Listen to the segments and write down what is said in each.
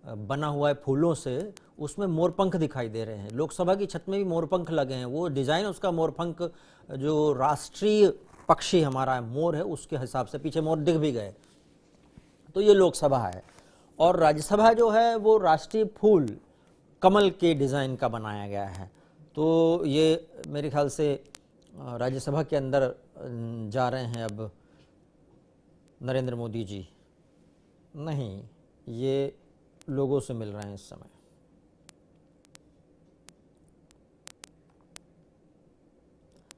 बना हुआ है फूलों से, उसमें मोरपंख दिखाई दे रहे हैं। लोकसभा की छत में भी मोरपंख लगे हैं, वो डिज़ाइन उसका मोरपंख जो राष्ट्रीय पक्षी हमारा मोर है उसके हिसाब से, पीछे मोर दिख भी गए। तो ये लोकसभा है। और राज्यसभा जो है वो राष्ट्रीय फूल कमल के डिज़ाइन का बनाया गया है। तो ये मेरे ख्याल से राज्यसभा के अंदर जा रहे हैं अब नरेंद्र मोदी जी। नहीं, ये लोगों से मिल रहे हैं इस समय।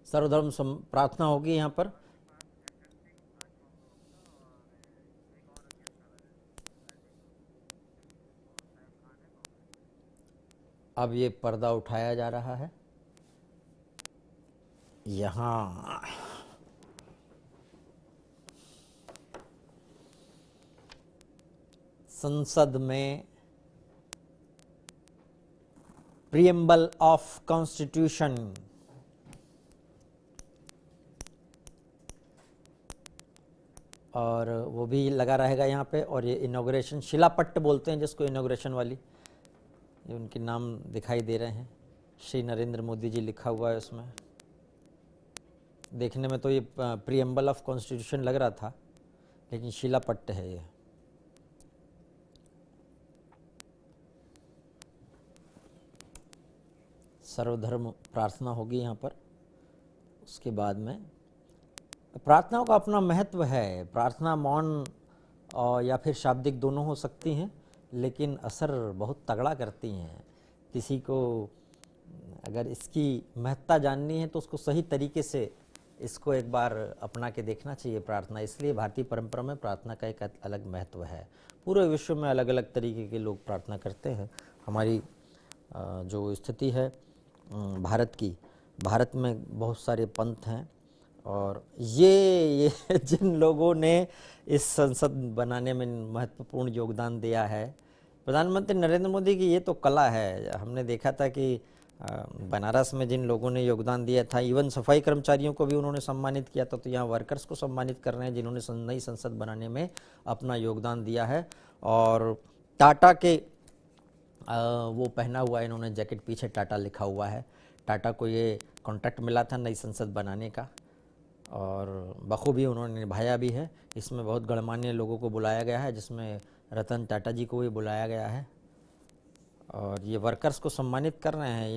सर्वधर्म प्रार्थना होगी यहाँ पर। अब ये पर्दा उठाया जा रहा है। यहाँ संसद में प्रीएम्बल ऑफ कॉन्स्टिट्यूशन, और वो भी लगा रहेगा यहाँ पे। और ये इनॉग्रेशन शिलापट्ट बोलते हैं जिसको, इनॉग्रेशन वाली, ये उनके नाम दिखाई दे रहे हैं, श्री नरेंद्र मोदी जी लिखा हुआ है उसमें। देखने में तो ये प्रीएम्बल ऑफ कॉन्स्टिट्यूशन लग रहा था, लेकिन शिलापट्ट है ये। सर्वधर्म प्रार्थना होगी यहाँ पर। उसके बाद में प्रार्थनाओं का अपना महत्व है। प्रार्थना मौन या फिर शाब्दिक दोनों हो सकती हैं, लेकिन असर बहुत तगड़ा करती हैं। किसी को अगर इसकी महत्ता जाननी है तो उसको सही तरीके से इसको एक बार अपना के देखना चाहिए प्रार्थना। इसलिए भारतीय परंपरा में प्रार्थना का एक अलग महत्व है। पूरे विश्व में अलग अलग तरीके के लोग प्रार्थना करते हैं। हमारी जो स्थिति है भारत की, भारत में बहुत सारे पंथ हैं, और ये जिन लोगों ने इस संसद बनाने में महत्वपूर्ण योगदान दिया है, प्रधानमंत्री नरेंद्र मोदी की ये तो कला है। हमने देखा था कि बनारस में जिन लोगों ने योगदान दिया था, इवन सफाई कर्मचारियों को भी उन्होंने सम्मानित किया था। तो यहाँ वर्कर्स को सम्मानित कर रहे हैं जिन्होंने नई संसद बनाने में अपना योगदान दिया है। और टाटा के वो पहना हुआ है इन्होंने जैकेट, पीछे टाटा लिखा हुआ है। टाटा को ये कॉन्ट्रैक्ट मिला था नई संसद बनाने का, और बखूबी उन्होंने निभाया भी है। इसमें बहुत गणमान्य लोगों को बुलाया गया है, जिसमें रतन टाटा जी को भी बुलाया गया है। और ये वर्कर्स को सम्मानित कर रहे हैं,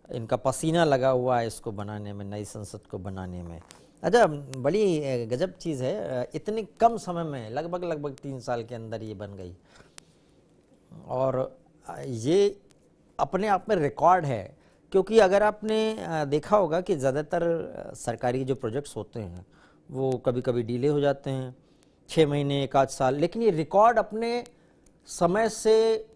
इनका पसीना लगा हुआ है इसको बनाने में, नई संसद को बनाने में। अच्छा, बड़ी गजब चीज़ है, इतने कम समय में लगभग 3 साल के अंदर ये बन गई। और ये अपने आप में रिकॉर्ड है, क्योंकि अगर आपने देखा होगा कि ज़्यादातर सरकारी जो प्रोजेक्ट्स होते हैं वो कभी कभी डिले हो जाते हैं, 6 महीने, 1 साल, लेकिन ये रिकॉर्ड अपने समय से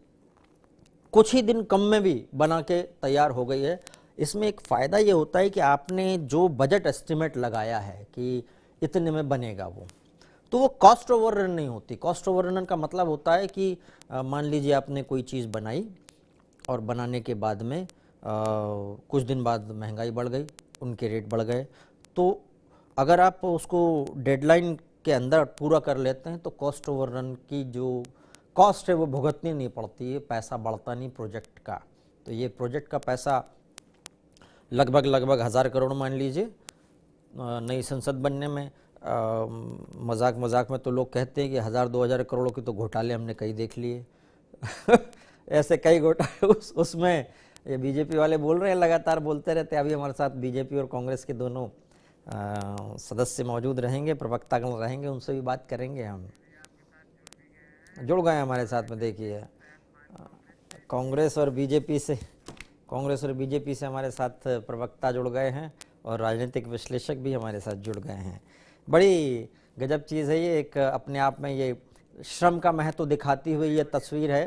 कुछ ही दिन कम में भी बना के तैयार हो गई है। इसमें एक फ़ायदा ये होता है कि आपने जो बजट एस्टिमेट लगाया है कि इतने में बनेगा तो वो कॉस्ट ओवररन नहीं होती। कॉस्ट ओवररन का मतलब होता है कि मान लीजिए आपने कोई चीज़ बनाई और बनाने के बाद में कुछ दिन बाद महंगाई बढ़ गई, उनके रेट बढ़ गए, तो अगर आप उसको डेडलाइन के अंदर पूरा कर लेते हैं तो कॉस्ट ओवररन की जो कॉस्ट है वो भुगतनी नहीं पड़ती है, पैसा बढ़ता नहीं प्रोजेक्ट का। तो ये प्रोजेक्ट का पैसा लगभग 1000 करोड़ मान लीजिए नई संसद बनने में। मजाक में तो लोग कहते हैं कि 1000-2000 करोड़ के तो घोटाले हमने कई देख लिए ऐसे कई घोटाले उसमें ये बीजेपी वाले बोल रहे हैं, लगातार बोलते रहते हैं। अभी हमारे साथ बीजेपी और कांग्रेस के दोनों सदस्य मौजूद रहेंगे, प्रवक्तागण रहेंगे, उनसे भी बात करेंगे। हम जुड़ गए हमारे साथ में, देखिए कांग्रेस और बीजेपी से हमारे साथ प्रवक्ता जुड़ गए हैं, और राजनीतिक विश्लेषक भी हमारे साथ जुड़ गए हैं। बड़ी गजब चीज़ है ये, एक अपने आप में ये श्रम का महत्व दिखाती हुई ये तस्वीर है।